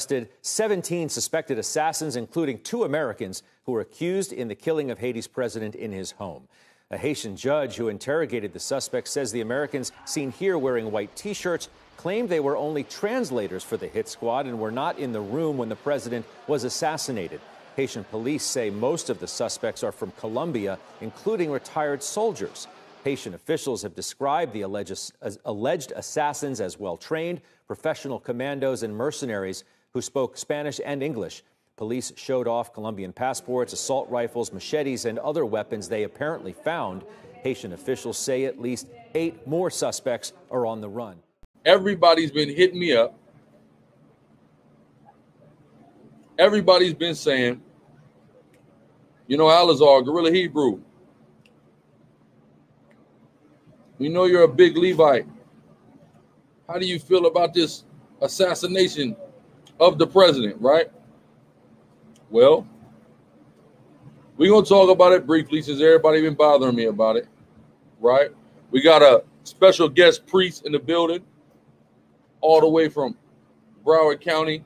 Arrested 17 suspected assassins, including 2 Americans who were accused in the killing of Haiti's president in his home. A Haitian judge who interrogated the suspects says the Americans seen here wearing white T-shirts claimed they were only translators for the hit squad and were not in the room when the president was assassinated. Haitian police say most of the suspects are from Colombia, including retired soldiers. Haitian officials have described the alleged assassins as well-trained, professional commandos and mercenaries who spoke Spanish and English. Police showed off Colombian passports, assault rifles, machetes, and other weapons they apparently found. Haitian officials say at least 8 more suspects are on the run. Everybody's been hitting me up. Everybody's been saying, you know, Alizar, Guerrilla Hebrew, we know you're a big Levite. How do you feel about this assassination of the president, right? Well, we're going to talk about it briefly since everybody been bothering me about it, right? We got a special guest priest in the building, all the way from Broward County,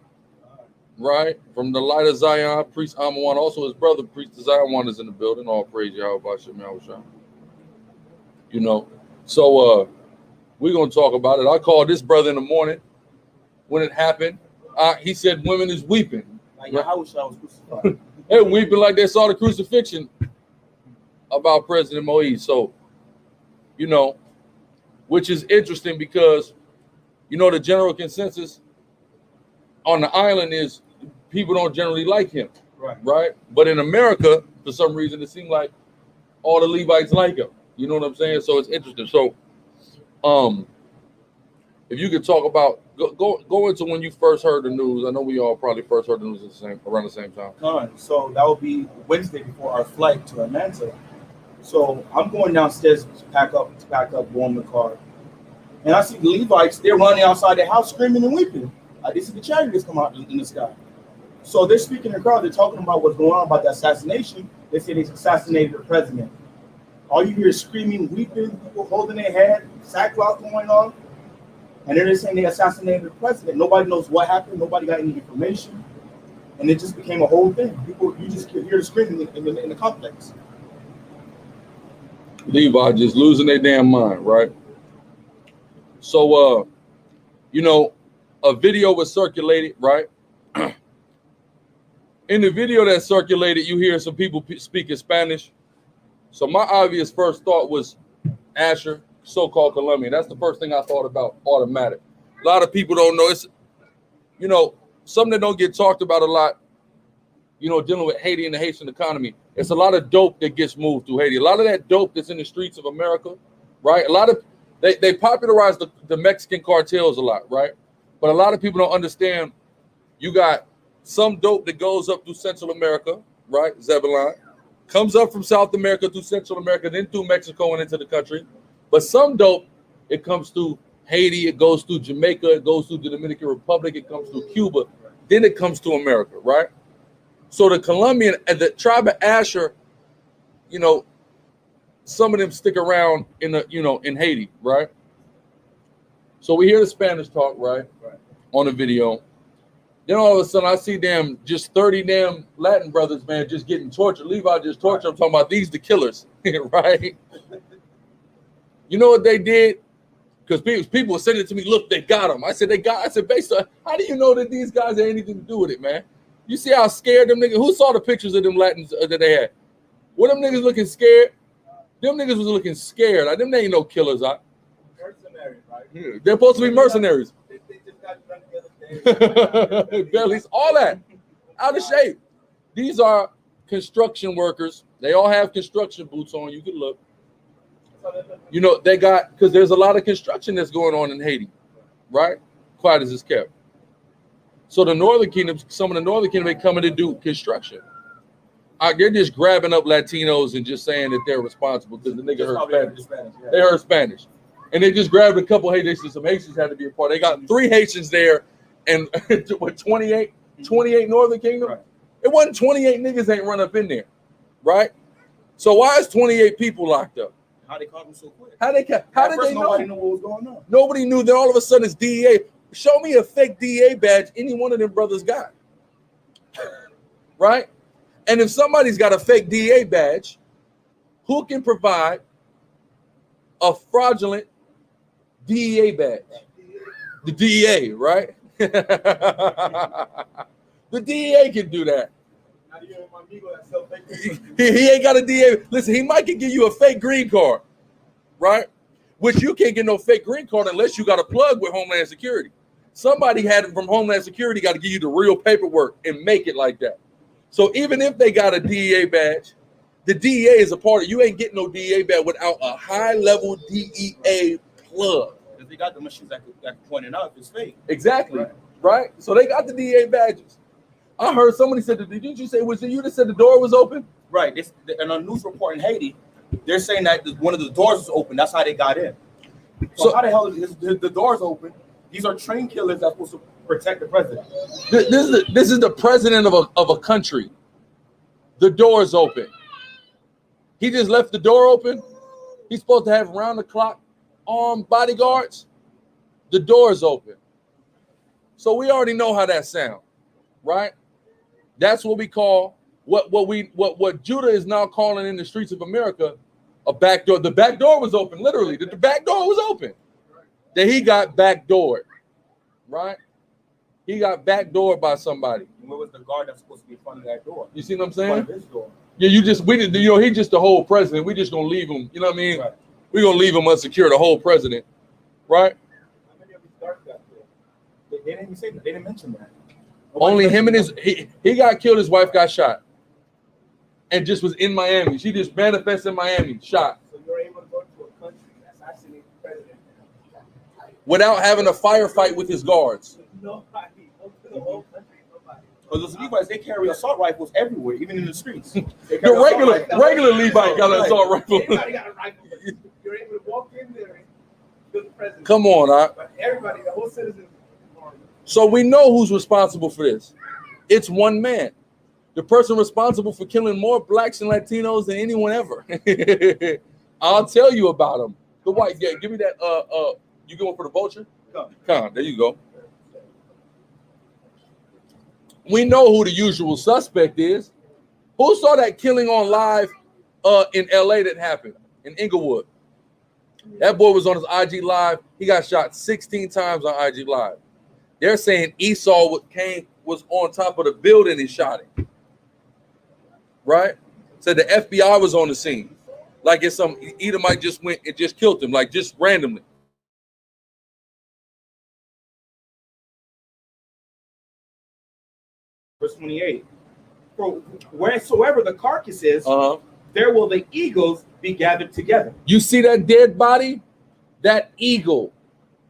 right? From the Light of Zion, Priest Amawan, also his brother, Priest Zion, is in the building. All praise Yahweh Shem Yahushua. You know, so we're going to talk about it. I called this brother in the morning when it happened. He said women is weeping. Like Yahushua was crucified. They're weeping like they saw the crucifixion about President Moise. So, you know, which is interesting because, you know, the general consensus on the island is people don't generally like him, right? But in America, for some reason, it seemed like all the Levites like him. You know what I'm saying? So it's interesting. So, if you could talk about go into when you first heard the news. I know we all probably first heard the news around the same time. All right. So that would be Wednesday before our flight to Atlanta. So I'm going downstairs to pack up, warm the car, and I see the Levites. They're running outside the house, screaming and weeping. They see the chariots come out in the sky. So they're speaking in the crowd. They're talking about what's going on about the assassination. They say they assassinated the president. All you hear is screaming, weeping, people holding their head, sackcloth going on. And they're saying they assassinated the president. Nobody knows what happened. Nobody got any information. And it just became a whole thing. People, you just hear the screaming in the complex. Levi just losing their damn mind, right? So, you know, a video was circulated, right? In the video that circulated, you hear some people speaking Spanish. So my obvious first thought was Asher, so-called Colombian. That's the first thing I thought about, automatic. A lot of people don't know. It's, you know, something that don't get talked about a lot, you know, dealing with Haiti and the Haitian economy. It's a lot of dope that gets moved through Haiti. A lot of that dope that's in the streets of America, right? A lot of, they popularized the Mexican cartels a lot, right? But a lot of people don't understand you got some dope that goes up through Central America, right? Zebulon. Comes up from South America through Central America, then through Mexico and into the country. But some dope, it comes through Haiti, it goes through Jamaica, it goes through the Dominican Republic, it comes through Cuba, then it comes to America, right? So the Colombian and the tribe of Asher, you know, some of them stick around in the, you know, in Haiti, right? So we hear the Spanish talk, right? On the video. Then all of a sudden I see just 30 damn Latin brothers, man, just getting tortured. Levi just tortured. I'm talking about these the killers, right? You know what they did? Because people were sending it to me, look, they got them. I said, based on, how do you know that these guys had anything to do with it, man? You see how scared them niggas? Who saw the pictures of them Latins that they had? Were them niggas looking scared? Them niggas was looking scared. Like, them ain't no killers. Mercenaries, right? Yeah, they're supposed to be mercenaries. They just got done the other day. Bellies, all that. Out of shape. These are construction workers. They all have construction boots on. You can look. You know, they got, because there's a lot of construction that's going on in Haiti, right? Quiet as it's kept. So the Northern Kingdom, some of the Northern Kingdom, they coming to do construction. They're just grabbing up Latinos and just saying that they're responsible because the nigga heard Spanish. Yeah. They heard Spanish. And they just grabbed a couple Haitians. Some Haitians had to be a part. They got 3 Haitians there and what, 28 Northern Kingdom? Right. It wasn't 28 niggas ain't run up in there, right? So why is 28 people locked up? How they caught them so quick? How did they know? Nobody knew what was going on. Nobody knew. Then all of a sudden it's DEA. Show me a fake DEA badge any one of them brothers got, right? And if somebody's got a fake DEA badge, who can provide a fraudulent DEA badge? The DEA, right? The DEA can do that. He ain't got a DEA. Listen, he might can give you a fake green card, right? Which you can't get no fake green card unless you got a plug with Homeland Security. Somebody had it from Homeland Security, got to give you the real paperwork and make it like that. So even if they got a DEA badge, the DEA is a part of. You ain't getting no DEA badge without a high-level DEA plug. Because they got the machines that pointed out it's fake. Exactly, right? So they got the DEA badges. I heard somebody said, didn't you say, was it you that said the door was open? Right. In a news report in Haiti, they're saying that one of the doors was open. That's how they got in. So how the hell is the doors open? These are trained killers that's supposed to protect the president. This is the president of a country. The door is open. He just left the door open. He's supposed to have round-the-clock armed bodyguards. The door is open. So we already know how that sounds, right? That's what we call what Judah is now calling in the streets of America a back door. The back door was open, literally. The back door was open. That he got backdoored, right? He got backdoored by somebody. Where was the guard that's supposed to be in front of that door? You see what I'm saying? His door. Yeah, he's just the whole president. We just gonna leave him. You know what I mean? Right. We're gonna leave him unsecure, the whole president, right? How many of these guards got killed? They didn't even say that. They didn't mention that. Only him and he got killed. His wife got shot, and just was in Miami. She just manifested in Miami, shot. So you're able to go to a country and assassinate the president without having a firefight with his guards. Nobody. The whole country, nobody. Because those Levites, they carry assault rifles everywhere, even in the streets. The regular Levite got an assault rifle. Everybody got a rifle. You're able to walk in there and kill the president. Come on, But everybody, the whole citizen. So we know who's responsible for this. It's one man. The person responsible for killing more blacks and Latinos than anyone ever. I'll tell you about him. The white, yeah, give me that. You going for the vulture? Come, there you go. We know who the usual suspect is. Who saw that killing on live in LA that happened in Inglewood? That boy was on his IG Live. He got shot 16 times on IG Live. They're saying Esau was on top of the building and shot him. Right? Said the FBI was on the scene. Like it's some Edomite just went and just killed him, like just randomly. Verse 28. For wheresoever the carcass is, there will the eagles be gathered together. You see that dead body? That eagle.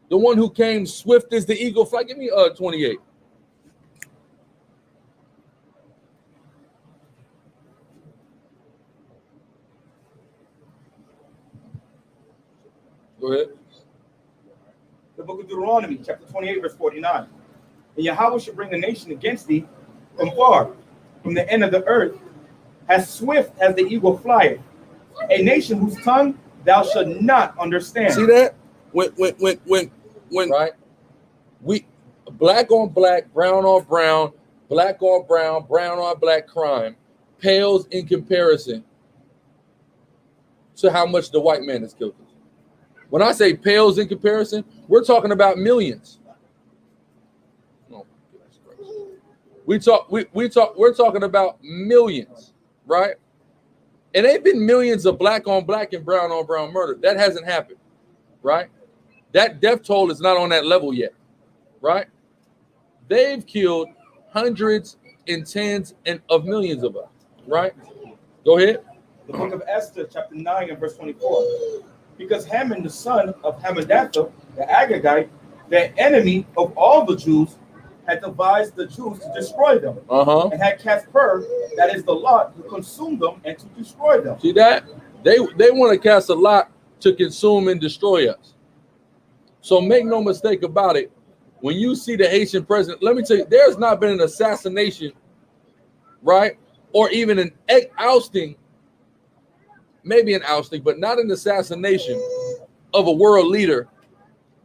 The one who came swift as the eagle fly. Give me 28. Go ahead. The book of Deuteronomy, chapter 28, verse 49. And Yahweh shall bring a nation against thee from far, from the end of the earth, as swift as the eagle flieth. A nation whose tongue thou shalt not understand. See that? When right? We black on black, brown on brown, black on brown, brown on black crime pales in comparison to how much the white man has killed us. When I say pales in comparison, we're talking about millions. We're talking about millions, right? And they've been millions of black on black and brown on brown murder. That hasn't happened, right? That death toll is not on that level yet, right? They've killed hundreds and tens of millions of us, right? Go ahead. The book of Esther, chapter 9 and verse 24. Because Haman, the son of Hammedatha, the Agagite, the enemy of all the Jews, had devised the Jews to destroy them, and had cast Pur, that is the lot, to consume them and to destroy them. See that? They want to cast a lot to consume and destroy us. So make no mistake about it. When you see the Haitian president, let me tell you, there's not been an assassination, right? Or even an ousting, maybe an ousting, but not an assassination of a world leader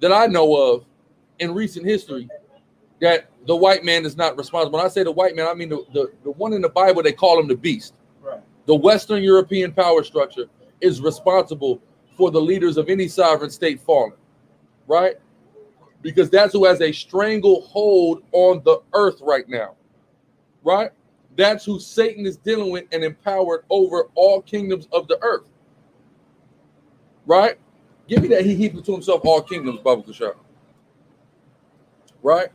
that I know of in recent history that the white man is not responsible. When I say the white man, I mean the one in the Bible, they call him the beast. Right. The Western European power structure is responsible for the leaders of any sovereign state falling, right? Because that's who has a stranglehold on the earth right now, right? That's who Satan is dealing with and empowered over all kingdoms of the earth, right? Give me that he heaped to himself all kingdoms, Baba Kushar, right?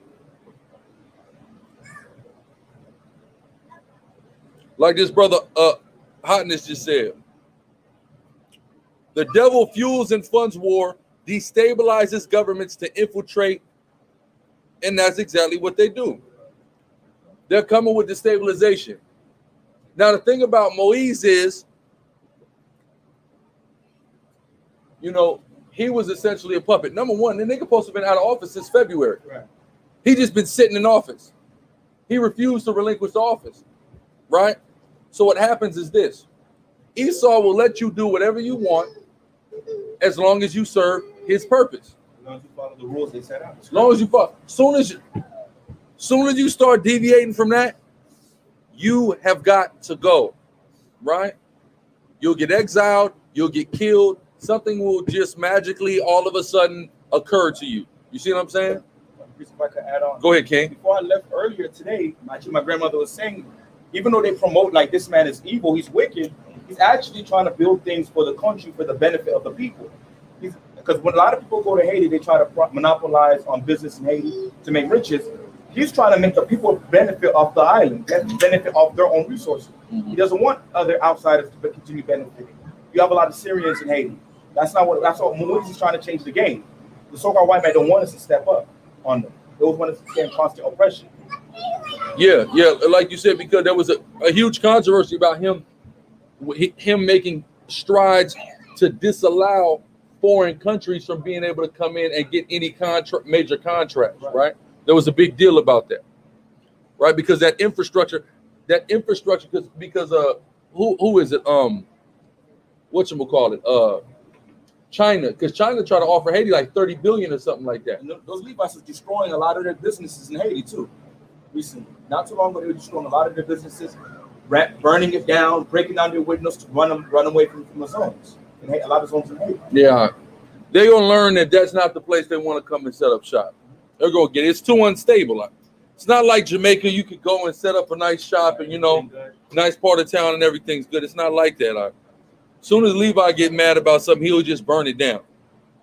Like this brother Hotness just said, the devil fuels and funds war, destabilizes governments to infiltrate, and that's exactly what they do. They're coming with destabilization. Now, the thing about Moise is, you know, he was essentially a puppet. Number one, the nigga supposed to have been out of office since February. Right. He just been sitting in office. He refused to relinquish the office, right? So what happens is this. Esau will let you do whatever you want as long as you serve his purpose. As long as you follow the rules they set out. As long as you follow. Soon as you start deviating from that, you have got to go, right? You'll get exiled. You'll get killed. Something will just magically all of a sudden occur to you. You see what I'm saying? If I could add on. Go ahead, King. Before I left earlier today, my grandmother was saying, even though they promote like this man is evil, he's wicked, he's actually trying to build things for the country for the benefit of the people. Because when a lot of people go to Haiti, they try to monopolize on business in Haiti to make riches. He's trying to make the people benefit off the island, benefit off their own resources. He doesn't want other outsiders to continue benefiting. You have a lot of Syrians in Haiti. That's what Moise is trying to change the game. The so-called white man don't want us to step up on them. They always want us to stay in constant oppression. Yeah, like you said, because there was a huge controversy about him making strides to disallow foreign countries from being able to come in and get any major contracts, right? There was a big deal about that, right? Because that infrastructure, because who is it? Whatchamacallit? China, because China tried to offer Haiti like 30 billion or something like that. And those Levites are destroying a lot of their businesses in Haiti too. Recently, not too long ago, they were destroying a lot of their businesses, burning it down, breaking down their windows to run away from the zones. And a lot of zones in Haiti. Yeah, they're gonna learn that that's not the place they want to come and set up shop. They're gonna get it. It's too unstable. It's not like Jamaica. You could go and set up a nice shop and nice part of town and everything's good. It's not like that. As soon as Levi get mad about something, he'll just burn it down.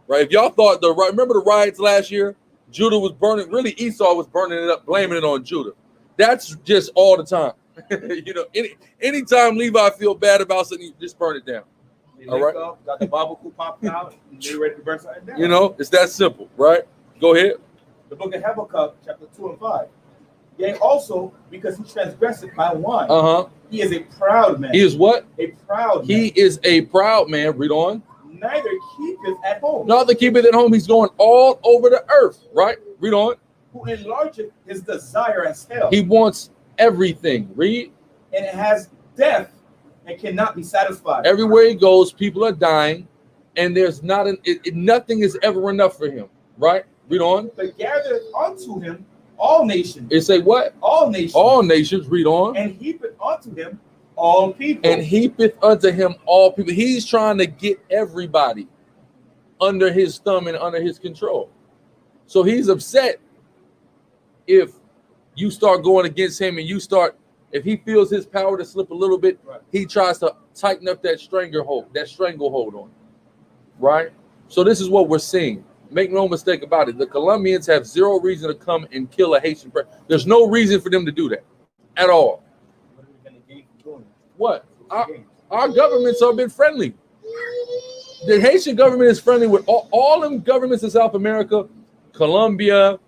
Right? If y'all thought remember the riots last year? Judah was burning. Really, Esau was burning it up, blaming it on Judah. That's just all the time. Anytime Levi feel bad about something, you just burn it down. All right. Got the Bible popped out, and they're ready to burn something down. It's that simple, right? Go ahead. The book of Habakkuk, chapter 2 and 5. Yea, also because he transgressed my wine. He is a proud man. He is what? A proud man. He is a proud man. Read on. Neither keepeth at home. Neither keepeth at home. He's going all over the earth, right? Read on. Who enlargeth his desire as hell. He wants everything. Read. And it has death and cannot be satisfied. Everywhere he goes, people are dying, and there's nothing is ever enough for him, right? Read on. But gathereth unto him all nations. It say what? All nations. All nations. Read on. And heapeth unto him all people. And heapeth unto him all people. He's trying to get everybody under his thumb and under his control. So he's upset if you start going against him, and you start, if he feels his power to slip a little bit, he tries to tighten up that stranglehold on, right? So this is what we're seeing. Make no mistake about it. The Colombians have zero reason to come and kill a Haitian president. There's no reason for them to do that at all. What? Our governments have been friendly. The Haitian government is friendly with all them governments in South America, Colombia,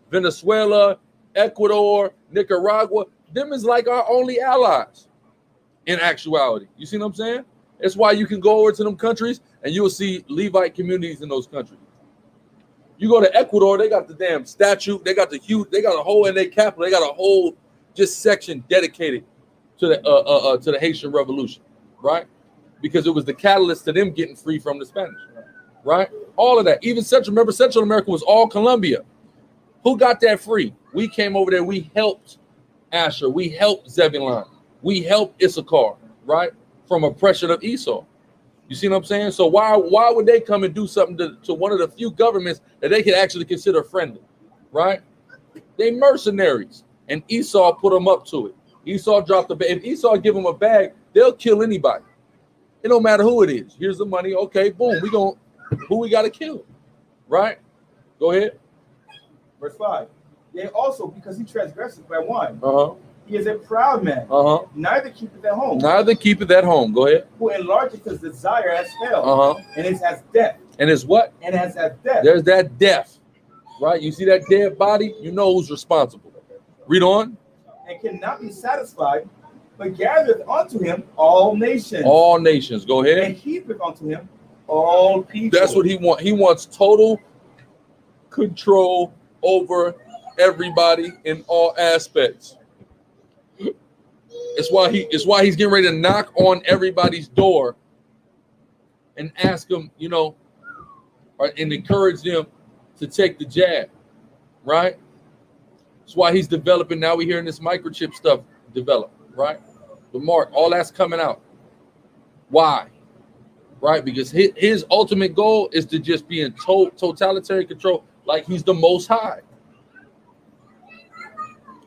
Venezuela, Ecuador, Nicaragua. Them is like our only allies in actuality. You see what I'm saying? That's why you can go over to them countries and you'll see Levite communities in those countries. You go to Ecuador, they got the damn statue, they got a whole in their capital, they got a whole just section dedicated to the Haitian Revolution, right? Because it was the catalyst to them getting free from the Spanish, right? All of that. Even Central America was all Colombia. Who got that free? We came over there, we helped Asher, we helped Zebulon, we helped Issachar, right? From oppression of Esau. You see what I'm saying? So why would they come and do something to one of the few governments that they could actually consider friendly, right? They mercenaries, and Esau put them up to it. Esau dropped the bag. If Esau give them a bag, they'll kill anybody. It don't matter who it is. Here's the money. Okay, boom. Who we got to kill, right? Go ahead. Verse 5. They also, because he transgressed by one, He is a proud man. Neither keepeth at home. Neither keepeth at home. Go ahead. Who enlargeth his desire as hell. And it has death. And it's what? And it has death. There's that death. Right? You see that dead body? You know who's responsible. Read on. And cannot be satisfied, but gathereth unto him all nations. All nations. Go ahead. And heapeth unto him all people. That's what he wants. He wants total control over everybody in all aspects. It's why he's getting ready to knock on everybody's door and ask them, you know, and encourage them to take the jab, right? That's why he's developing. Now we're hearing this microchip stuff develop, right? The mark, all that's coming out. Why? Right? Because his ultimate goal is to just be in totalitarian control, like he's the Most High,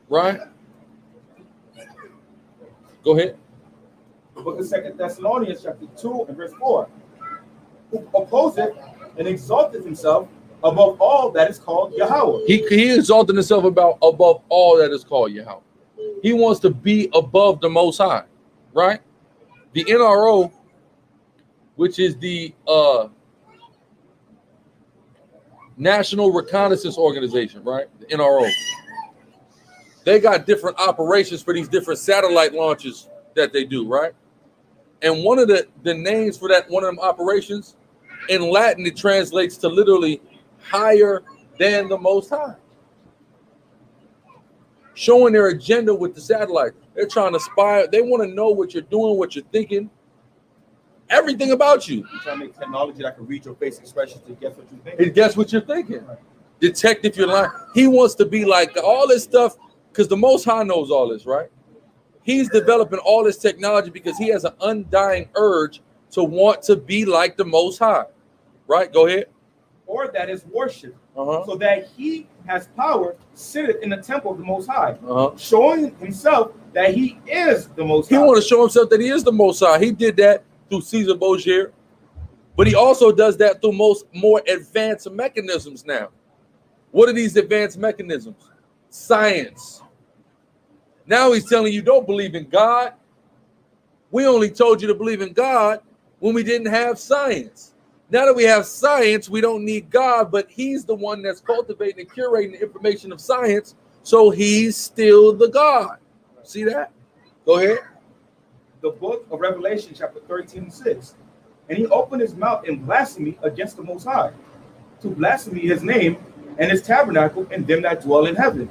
right? Go ahead. The book of 2 Thessalonians, chapter 2 and verse 4. Who opposeth and exalteth himself above all that is called Yahweh. He exalted himself above all that is called Yahweh. He wants to be above the Most High, right? The NRO, which is the National Reconnaissance Organization, right? The NRO. They got different operations for these different satellite launches that they do, right? And one of the names for that, one of them operations, in Latin, it translates to literally higher than the Most High. Showing their agenda with the satellite. They're trying to spy. They want to know what you're doing, what you're thinking, everything about you. You're trying to make technology that can read your face expressions to guess what you're thinking. It guess what you're thinking. Right. Detect if you're lying. He wants to be like all this stuff because the Most High knows all this, right? He's developing all this technology because he has an undying urge to want to be like the Most High, right? Go ahead. Or that is worship, so that he has power, sitteth in the temple of the Most High, showing himself that he is the Most High. He wants to show himself that he is the Most High. He did that through Caesar Borgia, but he also does that through more advanced mechanisms now. What are these advanced mechanisms? Science. Now he's telling you don't believe in God. We only told you to believe in God when we didn't have science. Now that we have science, we don't need God, but he's the one that's cultivating and curating the information of science, so he's still the God. See that? Go ahead. The book of Revelation, chapter 13:6. And he opened his mouth in blasphemy against the Most High, to blaspheme his name and his tabernacle and them that dwell in heaven.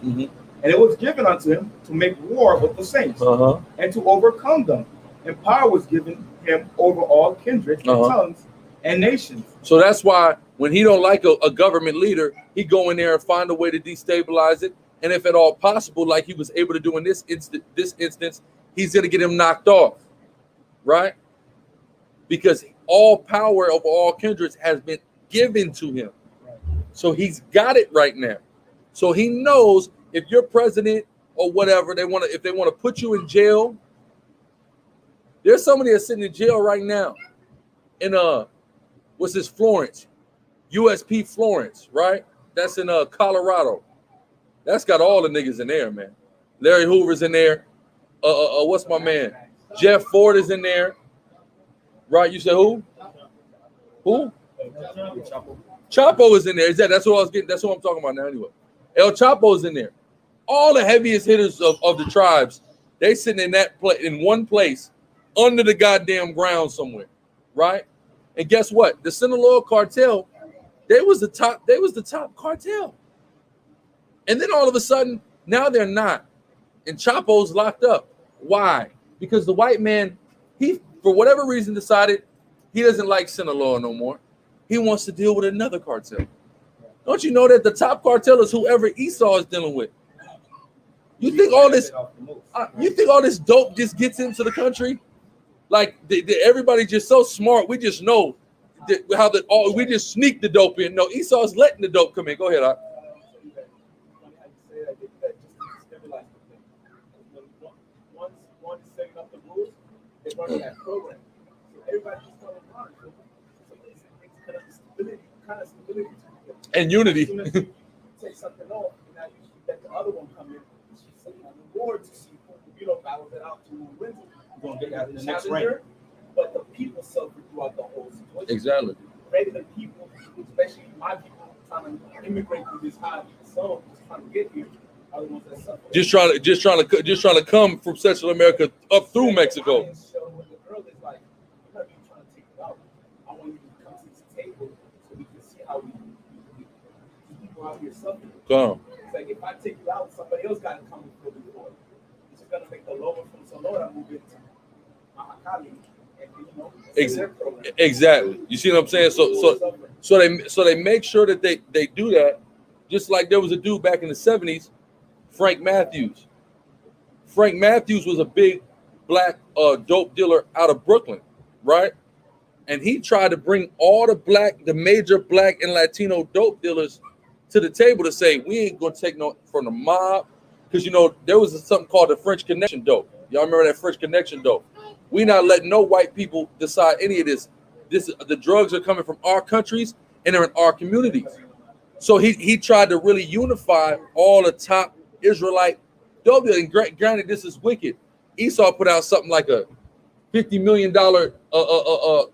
And it was given unto him to make war with the saints and to overcome them. And power was given him over all kindreds and tongues and nations. So that's why when he don't like a government leader, he go in there and find a way to destabilize it. And if at all possible, like he was able to do in this instance, he's going to get him knocked off, right? Because all power of all kindreds has been given to him. So he's got it right now. So he knows if you're president or whatever, if they want to put you in jail, there's somebody that's sitting in jail right now in what's this, Florence, USP Florence, right? That's in Colorado. That's got all the niggas in there, man. Larry Hoover's in there. What's my man? Jeff Ford is in there. Right? You said who? Who? Chapo is in there. That's what I was getting. That's what I'm talking about now anyway. El Chapo's in there. All the heaviest hitters of the tribes, they sitting in that in one place under the goddamn ground somewhere, right? And guess what? The Sinaloa cartel, they was the top cartel. And then all of a sudden, now they're not. And Chapo's locked up. Why? Because the white man, he, for whatever reason, decided he doesn't like Sinaloa no more. He wants to deal with another cartel. Don't you know that the top cartel is whoever Esau is dealing with? You think all this dope just gets into the country? Like everybody just so smart. We just know we just sneak the dope in. No, Esau's letting the dope come in. Go ahead, Art. They're running that program. So everybody just started running. So it's kind of stability. And unity. As soon as you take something off, and now you let the other one come in, she's sitting on the board to see if you don't battle it out to who wins it. You're going to get out in the next round. But the people suffer throughout the whole situation. Exactly. Regular people, especially my people, trying to immigrate through this high zone, just trying to get here. Just trying to come from Central America up through Mexico. Come. It's like if I take you out, somebody else got to come and fill the door. It's just gonna make the lower from Sonora move into Mahakali, and exactly. You see what I'm saying? So they make sure that they do that. Just like there was a dude back in the 70s, Frank Matthews. Frank Matthews was a big black dope dealer out of Brooklyn, right? And he tried to bring all the major black and Latino dope dealers to the table to say, we ain't gonna take no from the mob, because there was something called the French Connection dope. Y'all remember that French Connection dope? We not letting no white people decide any of this. The drugs are coming from our countries and they're in our communities. So he tried to really unify all the top Israelite dope dealers. And granted, this is wicked. Esau put out something like a $50 million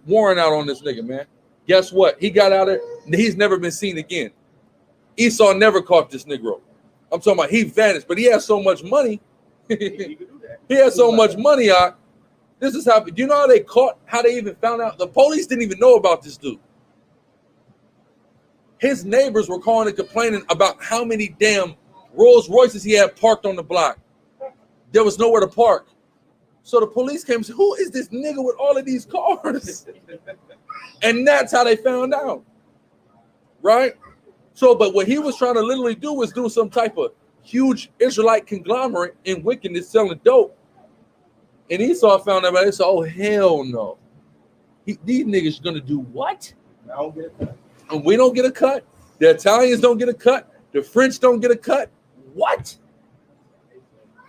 warrant out on this nigga, man. Guess what? He got out of there. He's never been seen again. Esau never caught this Negro. I'm talking about he vanished, but he has so much money. He has so much money. This is how. Do you know how they even found out? The police didn't even know about this dude. His neighbors were calling and complaining about how many damn Rolls Royces he had parked on the block. There was nowhere to park. So the police came and said, who is this nigga with all of these cars? And that's how they found out. Right? So, but what he was trying to literally do was do some type of huge Israelite conglomerate in wickedness selling dope. And Esau found out about it. He said, oh, hell no. These niggas are going to do what? I don't get a cut. And we don't get a cut. The Italians don't get a cut. The French don't get a cut. What?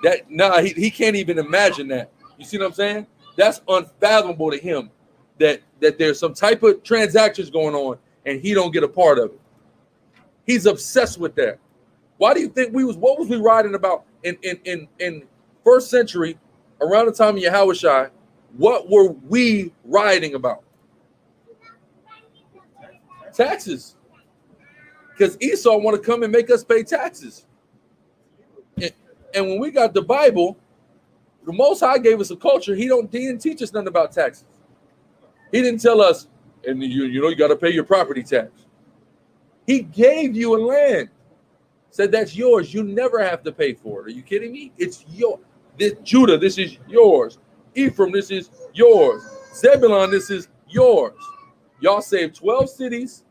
He can't even imagine that. You see what I'm saying? That's unfathomable to him that there's some type of transactions going on and he don't get a part of it. He's obsessed with that. Why do you think what was we writing about in first century around the time of Yahushua? What were we writing about? Taxes. Because Esau want to come and make us pay taxes. And when we got the Bible, the Most High gave us a culture. He didn't teach us nothing about taxes. He didn't tell us, and you got to pay your property tax. He gave you a land. Said that's yours. You never have to pay for it. Are you kidding me? It's yours. Judah, this is yours. Ephraim, this is yours. Zebulun, this is yours. Y'all saved 12 cities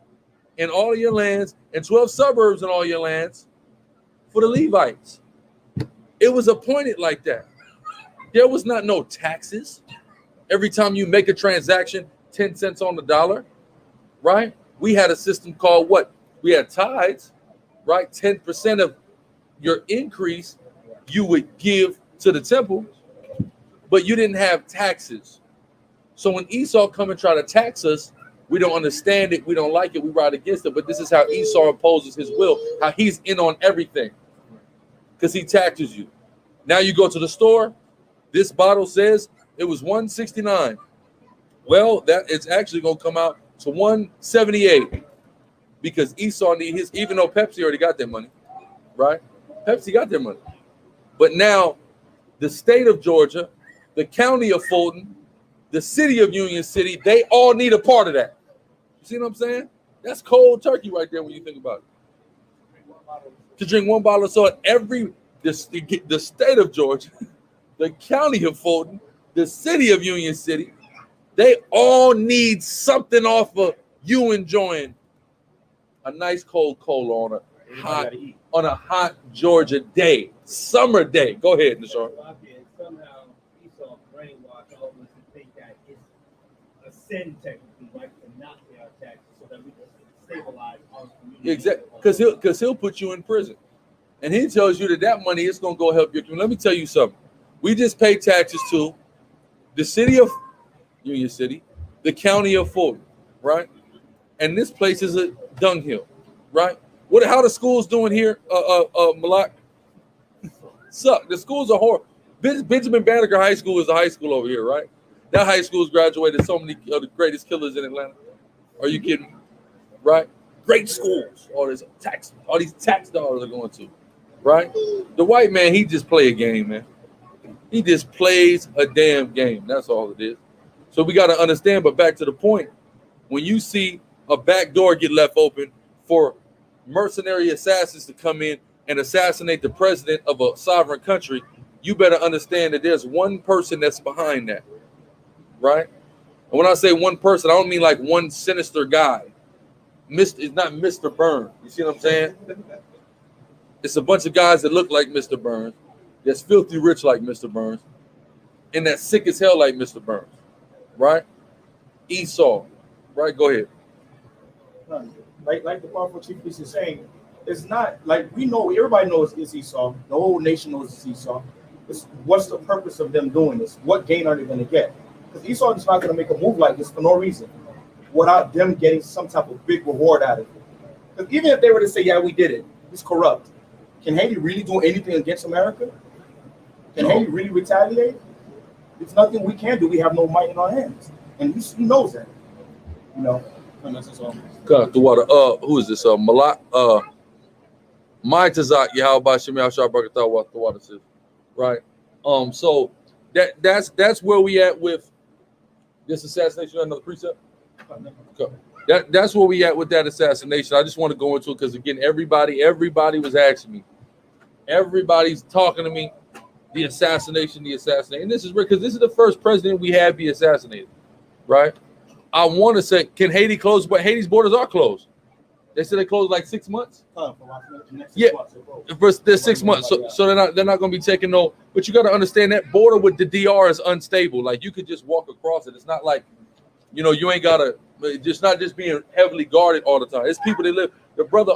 in all of your lands and 12 suburbs in all your lands for the Levites. It was appointed like that. There was not no taxes. Every time you make a transaction, 10 cents on the dollar, right? We had a system called what? We had tithes, right? 10% your increase you would give to the temple, but you didn't have taxes. So when Esau come and try to tax us, we don't understand it, we don't like it, we ride against it. But this is how Esau imposes his will, how he's in on everything, because he taxes you. Now you go to the store, this bottle says it was $169. Well, that it's actually going to come out to $178 because Esau need his, even though Pepsi already got their money, right? Pepsi got their money. But now the state of Georgia, the county of Fulton, the city of Union City, they all need a part of that. You see what I'm saying? That's cold turkey right there when you think about it. To drink one bottle of soda, the state of Georgia, the county of Fulton, the city of Union City, they all need something off of you enjoying a nice cold cola on a hot Georgia day, summer day. Go ahead, Nishar. Somehow Esau brainwashed all of us to think that it's a sin technically, right, to not pay our taxes so that we can stabilize our community. Exactly, because he'll put you in prison, and he tells you that money is going to go help your community. Let me tell you something. We just pay taxes to the city of Union City, the county of Fulton, right? And this place is a dunghill, right? How the schools doing here, Malak? Suck. The schools are horrible. Benjamin Banneker High School is the high school over here, right? That high school's graduated so many of the greatest killers in Atlanta. Are you kidding me? Right? Great schools. All these tax dollars are going to, right? The white man, he just play a game, man. He just plays a damn game. That's all it is. So we got to understand, but back to the point, when you see a back door get left open for mercenary assassins to come in and assassinate the president of a sovereign country, you better understand that there's one person that's behind that, right? And when I say one person, I don't mean like one sinister guy. It's not Mr. Burns. You see what I'm saying? It's a bunch of guys that look like Mr. Burns, that's filthy rich like Mr. Burns, and that's sick as hell like Mr. Burns, right? Esau, right? Go ahead. Like the powerful chief priest is saying, it's not like we know, everybody knows it's Esau. The whole nation knows it's Esau. What's the purpose of them doing this? What gain are they going to get? Because Esau is not going to make a move like this for no reason, without them getting some type of big reward out of it. Because even if they were to say, yeah, we did it, it's corrupt. Can Haiti really do anything against America? Can Haiti really retaliate? It's nothing we can do. We have no might in our hands. And he knows that. You know? And that's all. Who is this? Malak. My Tazak Yahweh Shem Yahshua Barakatah what the water says. Right. So that's where we at with this assassination. Another precept. Okay. That's where we at with that assassination. I just want to go into it because again, everybody was asking me. Everybody's talking to me. The assassination. And this is because this is the first president we had be assassinated. Right. I want to say, can Haiti close? But Haiti's borders are closed. They said they closed like 6 months. Yeah, there's 6 months. So they're not going to be taking no. But you got to understand that border with the DR is unstable. Like you could just walk across it. It's not like, you ain't got to. Just not just being heavily guarded all the time. It's people that live. The brother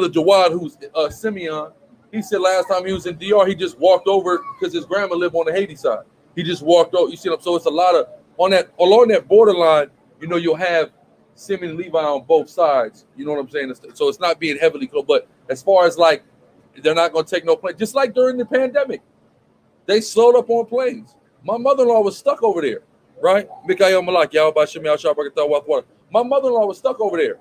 Jawad, who's Simeon, he said last time he was in DR, he just walked over because his grandma lived on the Haiti side. He just walked over. You see them. So it's a lot of along that borderline. You'll have Simeon and Levi on both sides. You know what I'm saying? So it's not being heavily closed. But as far as like, they're not going to take no plane. Just like during the pandemic, they slowed up on planes. My mother-in-law was stuck over there, right? My mother-in-law was stuck over there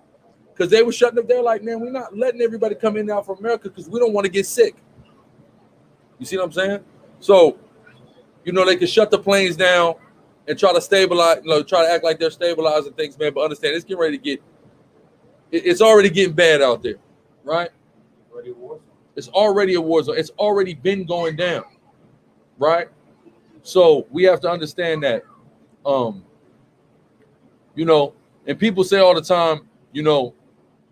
because they were shutting up. They're like, man, we're not letting everybody come in now from America because we don't want to get sick. You see what I'm saying? So, they could shut the planes down and try to stabilize, try to act like they're stabilizing things, man. But understand, it's getting ready to get. It's already getting bad out there, right? It's already a war zone. It's already been going down, right? So we have to understand that, and people say all the time,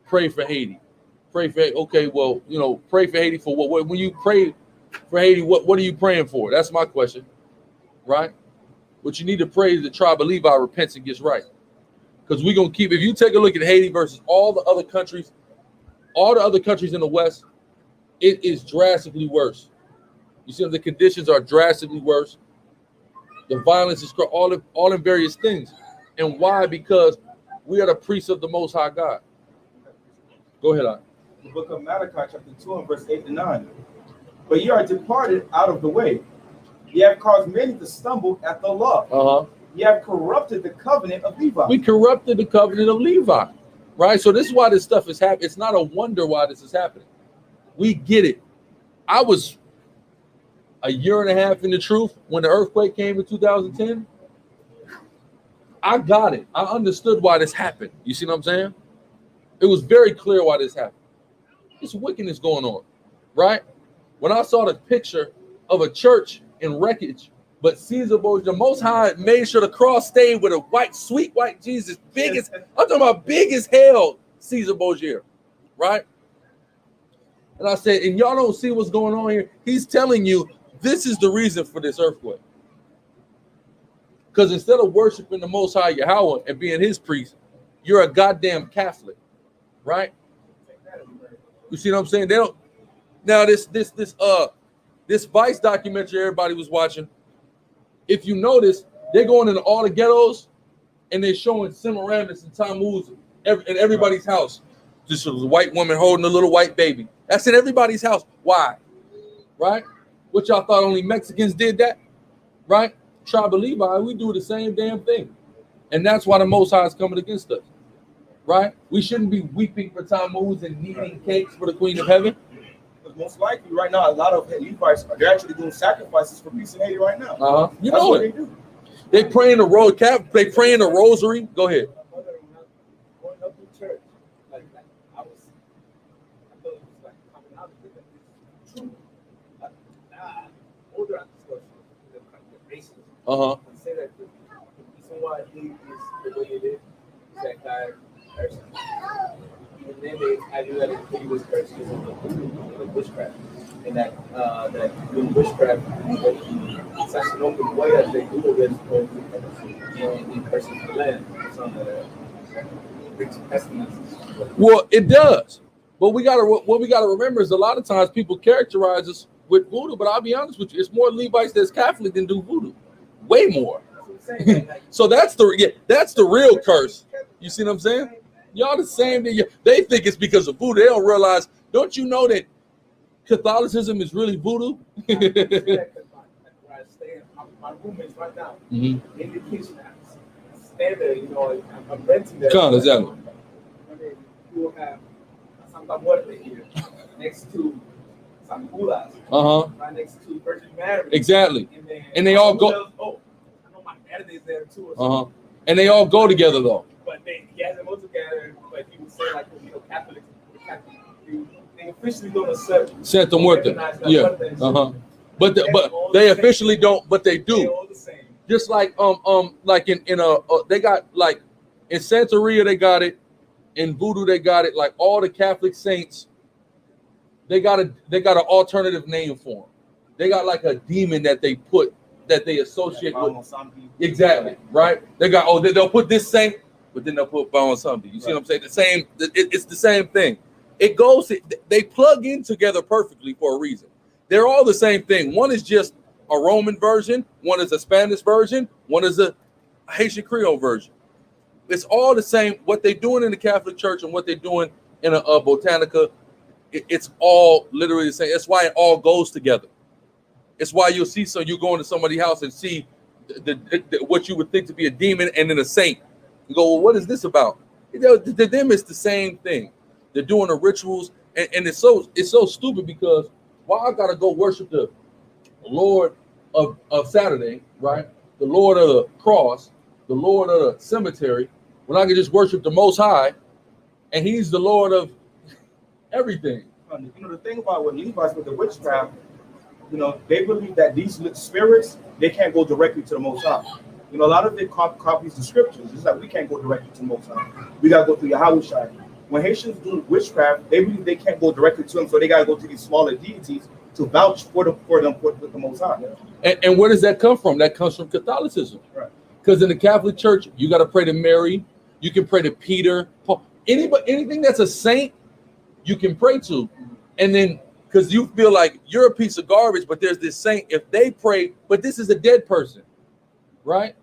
pray for Haiti. Pray for Haiti. Okay, well, pray for Haiti for what? When you pray for Haiti, what are you praying for? That's my question, right? What you need to pray is the tribe of Levi repents and gets right. Because we're going to keep, if you take a look at Haiti versus all the other countries in the West, it is drastically worse. You see, the conditions are drastically worse. The violence is all in various things. And why? Because we are the priests of the Most High God. Go ahead, The book of Malachi, chapter 2, and verse 8 to 9. But ye are departed out of the way. Ye have caused many to stumble at the law. Ye have corrupted the covenant of Levi. We corrupted the covenant of Levi, right? So this is why this stuff is happening. It's not a wonder why this is happening. We get it. I was a year and a half in the truth when the earthquake came in 2010. I got it. I understood why this happened. You see what I'm saying? It was very clear why this happened. This wickedness going on, right? When I saw the picture of a church in wreckage, but Caesar Borgia, the Most High, made sure the cross stayed with a white, sweet white Jesus, big as, I'm talking about big as hell, Caesar Borgia, right? And I said, and y'all don't see what's going on here. He's telling you this is the reason for this earthquake. Because instead of worshiping the Most High Yahweh and being his priest, you're a goddamn Catholic, right? You see what I'm saying? They don't. Now this Vice documentary everybody was watching. If you notice, they're going into all the ghettos and they're showing Semiramis and Tammuz in everybody's house. Just a white woman holding a little white baby. That's in everybody's house. Why? Right? What y'all thought only Mexicans did that? Right? Tribe of Levi, we do the same damn thing. And that's why the Most High is coming against us. Right? We shouldn't be weeping for Tammuz and kneading cakes for the Queen of Heaven. Because most likely right now, a lot of Levites are actually doing sacrifices for peace in Haiti right now. You know it. They pray in the road cap. They pray in the rosary. Go ahead. Going up to church, I thought it was like coming out of it. It's true. Older at the racism. I say that the reason why he is the way it is that guy person. Even then they had you that he was cursing the witchcraft. And that doing witchcraft it's such an open way that they do it in cursing the land. Some of the pestilences. Well, it does. But what we gotta remember is a lot of times people characterize us with voodoo, but I'll be honest with you, it's more Levites that's Catholic than do voodoo. Way more. So that's the real curse. You see what I'm saying? Y'all the same thing. They think it's because of voodoo. They don't realize, don't you know that Catholicism is really voodoo? My roommates right now in the kitchen house. Stand there, I'm renting there. Exactly. You will have some muerte here next to some gulas. Right next to Virgin Mary. Exactly. And they all go. I know my dad is there too. And they all go together though. But they go together. But he would say like Catholics, they officially don't accept Santa Muerte. Yeah. But they officially don't. But they do. They're all the same. Just like like in they got like in Santeria they got it, in Voodoo they got it. Like all the Catholic saints, they got an alternative name for them. They got like a demon that they associate with. Exactly, right? They got they'll put this saint, but then they'll put Bon something. You see what I'm saying? The same. It's the same thing. It goes. They plug in together perfectly for a reason. They're all the same thing. One is just a Roman version. One is a Spanish version. One is a Haitian Creole version. It's all the same. What they're doing in the Catholic Church and what they're doing in a Botanica, it's all literally the same. That's why it all goes together. It's why you'll see you go into somebody's house and see what you would think to be a demon and then a saint. You go, well, what is this about? To them, it's the same thing. They're doing the rituals, and it's so stupid because why I gotta go worship the Lord of Saturday, right? The Lord of the cross, the Lord of the cemetery, when I can just worship the Most High, and He's the Lord of everything. The thing about what Levites with the witchcraft, they believe that these spirits, they can't go directly to the Most High. A lot of it copies the scriptures. It's like we can't go directly to the Most High. We gotta go through Yahweh. When Haitians do witchcraft, they believe they can't go directly to him, so they gotta go to these smaller deities to vouch for them with the Most High. And where does that come from? That comes from Catholicism. Right. Because in the Catholic Church, you got to pray to Mary. You can pray to Peter, Paul. Anything that's a saint, you can pray to. And then because you feel like you're a piece of garbage, but there's this saint, if they pray, but this is a dead person, right?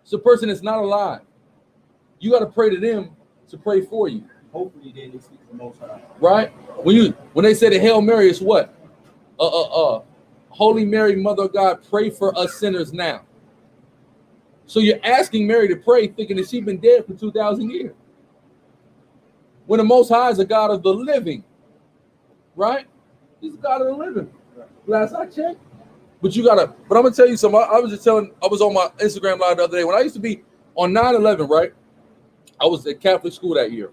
It's a person that's not alive. You got to pray to them to pray for you. Hopefully they speak the Most High. Right? When they say the Hail Mary, it's what? Holy Mary, Mother of God, pray for us sinners now. So you're asking Mary to pray, thinking that she's been dead for 2,000 years. When the Most High is a God of the living, right? He's a God of the living. Last I checked. But I'm gonna tell you something. I was on my Instagram live the other day when I used to be on 9/11, right? I was at Catholic school that year.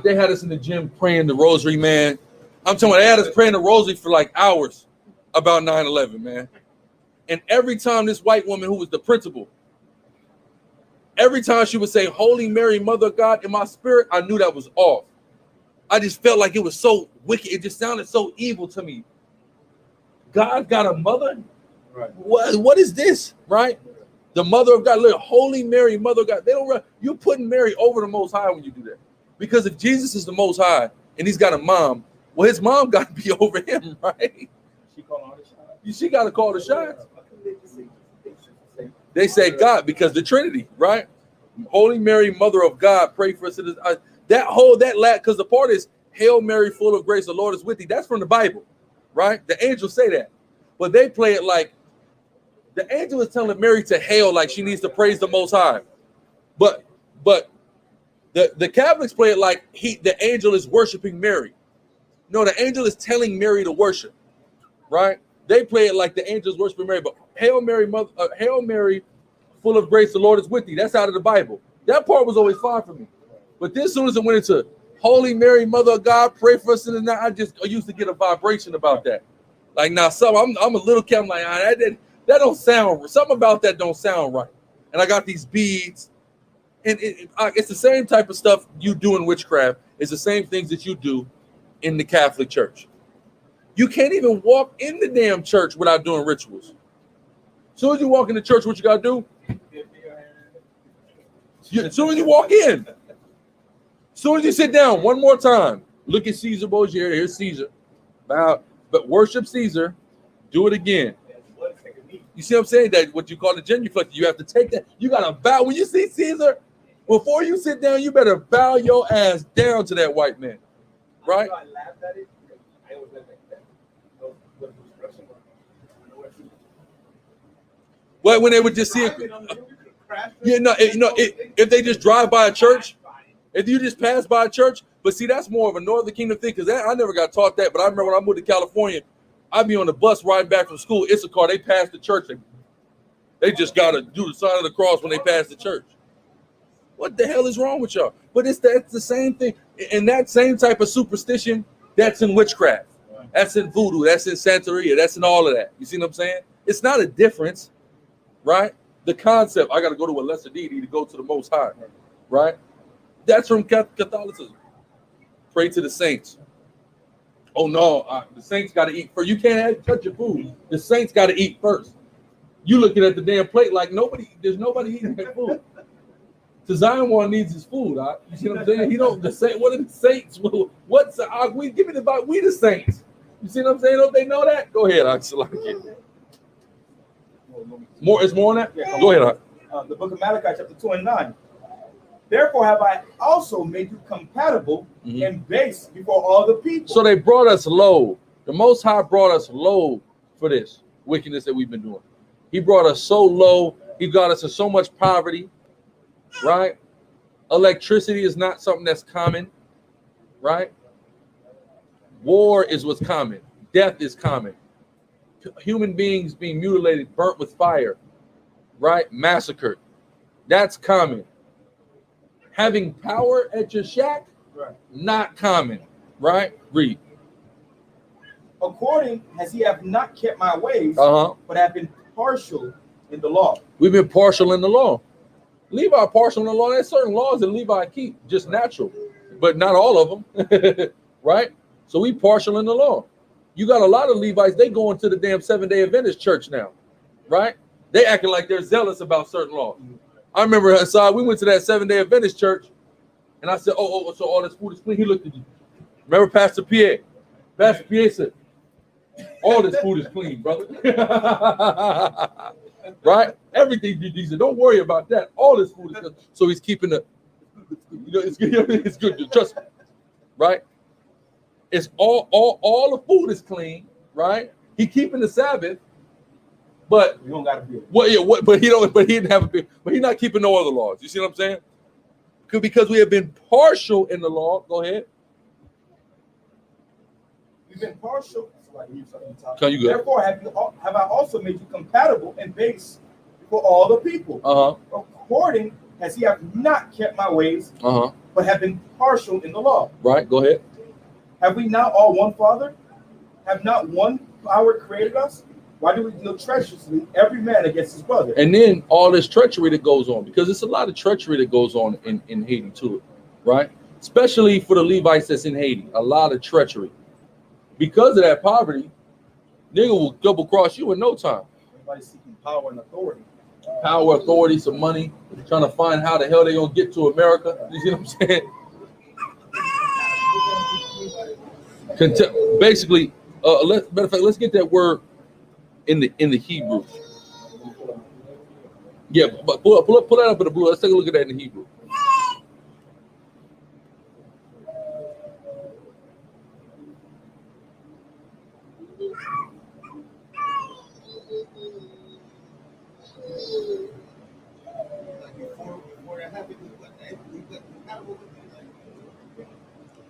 They had us in the gym praying the rosary, man. I'm telling you, they had us praying the rosary for like hours about 9/11, man. And every time this white woman who was the principal, every time she would say, Holy Mary, Mother of God, in my spirit, I knew that was off. I just felt like it was so wicked. It just sounded so evil to me. God got a mother? Right. What is this, right? The Mother of God, look, Holy Mary, Mother of God. You're putting Mary over the Most High when you do that. Because if Jesus is the Most High and he's got a mom, well, his mom got to be over him, right? She called all the shots. She got to call the shots. They say God because the Trinity, right? Holy Mary, Mother of God, pray for us. Because the part is Hail Mary, full of grace, the Lord is with thee. That's from the Bible, right? The angels say that, but they play it like the angel is telling Mary to hail, like she needs to praise the Most High. But the Catholics play it like the angel is worshiping Mary. No, the angel is telling Mary to worship, right? They play it like the angel is worshiping Mary, but Hail Mary, Hail Mary, full of grace, the Lord is with thee. That's out of the Bible. That part was always fine for me. But then as soon as it went into Holy Mary, Mother of God, pray for us. And I used to get a vibration about that. Like now, I'm a little kid. I'm like, that don't sound, something about that don't sound right. And I got these beads. And it's the same type of stuff you do in witchcraft. It's the same things that you do in the Catholic Church. You can't even walk in the damn church without doing rituals. As soon as you walk in the church, what you got to do? As soon as you walk in. As soon as you sit down, one more time. Look at Caesar Borgia. Here's Caesar. Bow, but worship Caesar. Do it again. You see what I'm saying? That what you call the genuflection. You have to take that. You got to bow. When you see Caesar, before you sit down, you better bow your ass down to that white man. Right? I laughed at it. I always laughed at that. Well, when they would just see it. If they just drive by a church, if you just pass by a church, but see, that's more of a Northern Kingdom thing because I never got taught that. But I remember when I moved to California, I'd be on the bus riding back from school. It's a car. They pass the church. They just got to do the sign of the cross when they pass the church. What the hell is wrong with y'all? But that's the same thing. And that same type of superstition, that's in witchcraft. That's in voodoo. That's in Santeria. That's in all of that. You see what I'm saying? It's not a difference, right? The concept, I got to go to a lesser deity to go to the Most High, right? That's from Catholicism. Pray to the saints. Oh, no, the saints got to eat first. You can't touch your food. The saints got to eat first. You looking at the damn plate like there's nobody eating that food. So Zion needs his food. You see what I'm saying? What are the saints? Give me the Bible. We the saints. You see what I'm saying? Don't they know that? Go ahead, it's more on that? Yeah. Go ahead. The book of Malachi, chapter 2 and 9. Therefore have I also made you compatible and base before all the people. So they brought us low. The Most High brought us low for this wickedness that we've been doing. He brought us so low. He got us in so much poverty, right? Electricity is not something that's common, right? War is what's common. Death is common. Human beings being mutilated, burnt with fire, right? Massacred. That's common. Having power at your shack, right? Not common, right? Read. According as he have not kept my ways, but have been partial in the law. We've been partial in the law. Levi partial in the law. There's certain laws that Levi keep, just natural, but not all of them, right? So we partial in the law. You got a lot of Levites, they go into the damn 7-Day Adventist church now, right? They acting like they're zealous about certain laws. I remember Hassan, we went to that 7-Day Adventist church, and I said, so all this food is clean. He looked at you. Remember Pastor Pierre? Pastor Pierre said, All this food is clean, brother. Right? Everything is decent. Don't worry about that. All this food is good. So he's keeping the, it's good. Trust me. Right? It's all the food is clean, right? He keeping the Sabbath, but You don't got to be. but he didn't have a beard. But he's not keeping no other laws. You see what I'm saying? Because we have been partial in the law. Go ahead. We've been partial. Can you go? Therefore, have I also made you compatible and base for all the people? According as he have not kept my ways, but have been partial in the law. Right. Go ahead. Have we not all one Father? Have not one power created us? Why do we deal treacherously, every man against his brother? And then all this treachery that goes on, because it's a lot of treachery that goes on in Haiti too, right? Especially for the Levites that's in Haiti, a lot of treachery. Because of that poverty, nigga will double cross you in no time. Everybody's seeking power and authority. Power, authority, some money, trying to find how the hell they gonna get to America. You see what I'm saying? Basically, matter of fact, let's get that word in the Hebrew. Yeah, but pull that up in the blue. Let's take a look at that in the Hebrew.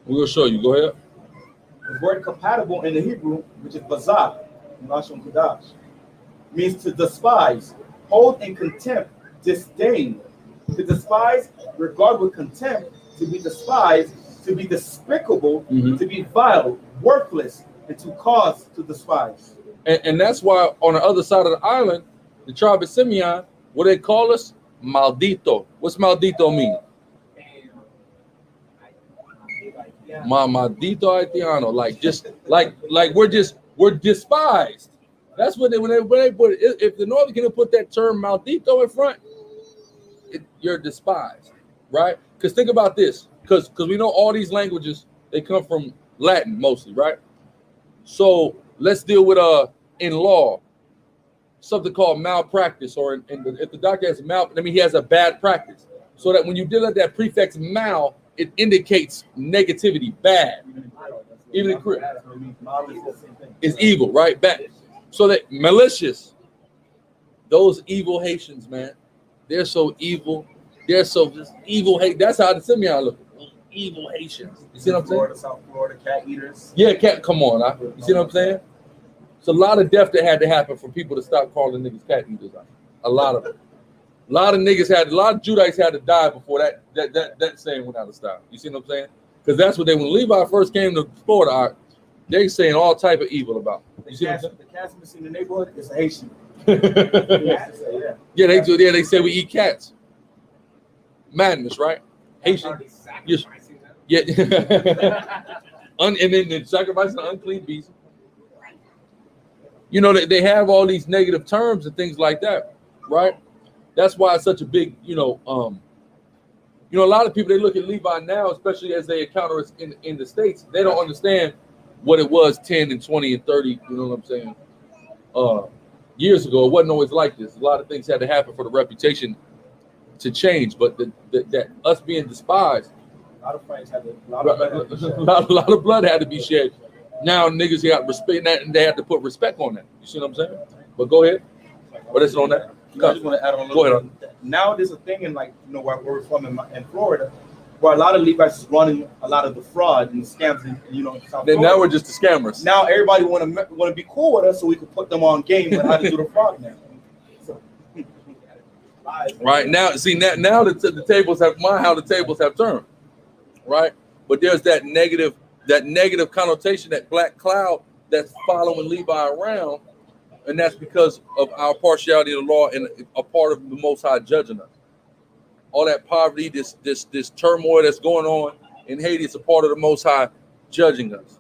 We're gonna show you. Go ahead. The word compatible in the Hebrew, which is bazah, Lashon Kodash, means to despise, hold in contempt, disdain. To despise, regard with contempt, to be despised, to be despicable, to be vile, worthless, and to cause to despise. And that's why on the other side of the island, the tribe of Simeon, what they call us? Maldito. What's maldito mean? Maldito haitiano, like we're despised. That's what when they put it. If the Northern Kingdom put that term maldito in front, you're despised, right? Because think about this, because we know all these languages, they come from Latin mostly, right? So let's deal with in law something called malpractice, or if the doctor has he has a bad practice, so that when you deal with that prefix mal, it indicates negativity, bad. Even in Crip is evil, right? Bad. So that malicious, those evil Haitians, man, they're so evil. They're so just evil. That's how the Simeon look. Evil Haitians. You see what I'm saying? South Florida cat eaters. Yeah, cat. Come on, you see what I'm saying? It's a lot of death that had to happen for people to stop calling niggas cat eaters. A lot of them. A lot of Judites had to die before that saying went out of style. You see what I'm saying? Because that's what when Levi first came to Florida, they saying all type of evil about. You see the cats in the neighborhood is Haitian. Yeah, they do. Yeah, they say we eat cats. Madness, right? Haitian. Yes. Yeah. And then sacrificing an unclean beast. You know, they have all these negative terms and things like that, right? That's why it's such a big, a lot of people, they look at Levi now, especially as they encounter us in the States, they don't understand what it was 10 and 20 and 30, you know what I'm saying? Years ago, it wasn't always like this. A lot of things had to happen for the reputation to change, but that us being despised, a lot of fights had to, a lot of blood had to be shed. Now niggas got respect that, and they have to put respect on that. You see what I'm saying? But go ahead. What is it on that? I just want to add on a little bit. Now there's a thing in where we're from in Florida, where a lot of Levites is running a lot of the fraud and the scams in South Florida. Now we're just the scammers. Now everybody want to be cool with us, so we can put them on game on how to do the fraud now. Right now, see now the tables have how the tables have turned, right? But there's that negative connotation, that black cloud that's following Levi around. And that's because of our partiality of the law and a part of the Most High judging us. All that poverty, this turmoil that's going on in Haiti is a part of the Most High judging us.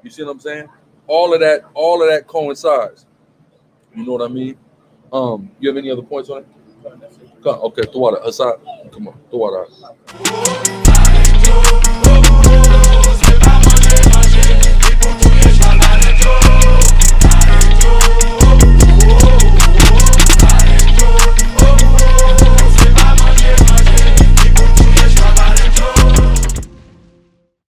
You see what I'm saying? All of that coincides. You know what I mean? You have any other points on it? Okay, Tawada, Hassan, come on, Tawada.